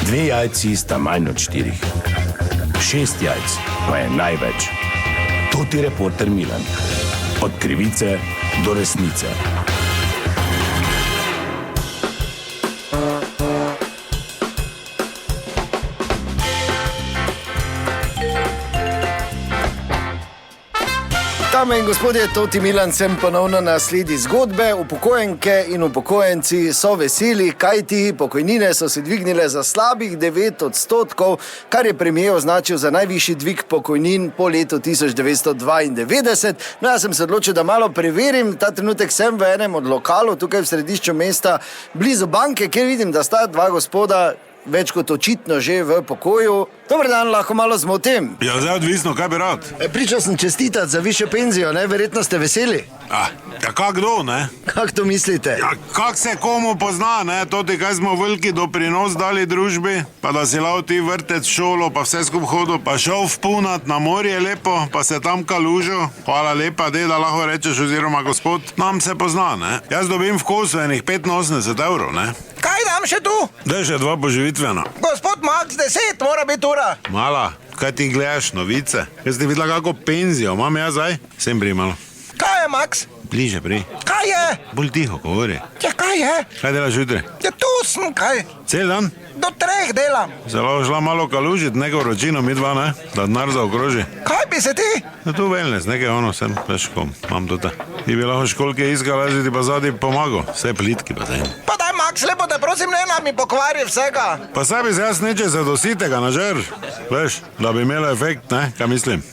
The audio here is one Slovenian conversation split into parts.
2 jajci sta manj od 4. 6 jajc pa je največ. To ti reporter Milan. Od krivice do resnice. Dame in gospodje, Toti Milan sem ponovno na sledi zgodbe. Upokojenke in upokojenci so veseli, kajti pokojnine so se dvignile za slabih 9%, kar je premier označil za najvišji dvig pokojnin po letu 1992. No, jaz sem se odločil, da malo preverim. Ta trenutek sem v enem od lokalov, tukaj v središču mesta, blizu banke, kjer vidim, da sta dva gospoda več kot očitno že v pokoju. Dobar dan, lahko malo zmotim. Ja, zdaj odvisno, kaj bi rad. Pričal sem čestitati za višjo penzijo, ne? Verjetno ste veseli. Ja, kak kdo, ne? Kak to mislite? Ja, kak se komu pozna, ne? Toti, kaj smo veliki doprinos dali družbi, pa da si lao ti vrtec, šolo, pa vse skup hodil, pa šel vpunat na morje lepo, pa se tam kalužil. Hvala lepa, da lahko rečeš, oziroma gospod, nam se pozna, ne? Jaz dobim v kosu enih 85 evrov, ne? Kaj dam še tu? Daj še 2 poživitvena. Gospod Max, 10 mora biti ura. Mala, kaj ti gledaš novice? Jaz ti videla kako penzijo, imam jaz zdaj? Sem primalo. Kaj je, Max? Bliže pri. Kaj je? Bolj tiho govori. Ja, kaj je? Kaj delaš jutri? Ja, tu sem, kaj? Cel dan? Do 3 delam. Se lahko šla malo kalužit, neko vročino mi dva, ne? Da denar zaokroži. Kaj bi se ti? Ja, tu wellness, nekaj ono sem, veš, kom, imam tudi. Ti bi lahko školke iskala, že ti pa zadnji pomagal. Vse plitki pa zdaj. Pa daj, Max, lepo te prosim, ne nam mi pokvari vsega. Pa saj bi se jaz neče za dositega nažer, veš, da bi imelo efekt, ne? Kaj mislim?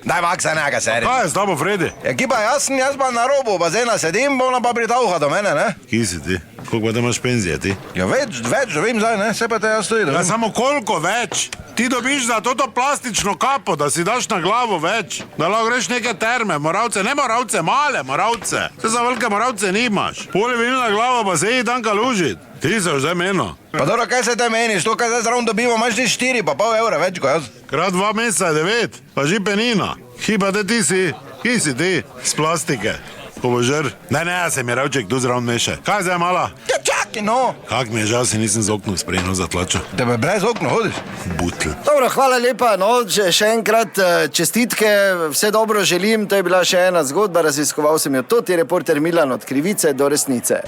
Daj, Max, enega seri. Kaj je s tabo, Fredi? Ekipa, jaz pa na robu bazena sedim, bo ona pa pritavha do mene, ne? Ki si ti? Koliko pa te imaš penzije, ti? Ja, več dobim zdaj, ne? Se pa te jaz stoji, Ja, samo koliko več? Ti dobiš za toto plastično kapo, da si daš na glavo več. Da lahko greš neke terme, moravce, ne moravce, male moravce. Se za velike moravce nimaš. Polivilna glava pa se ji tam kalužit. Ti se už zdaj menil. Pa dobro, kaj se te meniš? To, kaj zdaj zraven dobimo, imaš ti 4,5 evra več kot jaz. Krat 2 meseca je 9, pa že penina. Hiba te ti si, ki si ti, z plastike. Pobožer. Ne, se mi ravček tu zraven meše. Kaj zdaj mala? Ja, čakaj, no. Kak mi je žal, si nisem z oknom sprejeno zatlačil. Tebe brez okna hodiš? Butl. Dobro, hvala lepa, no, še enkrat čestitke, vse dobro želim. To je bila še ena zgodba, raziskoval sem jo. To je reporter Milan, od krivice do resnice.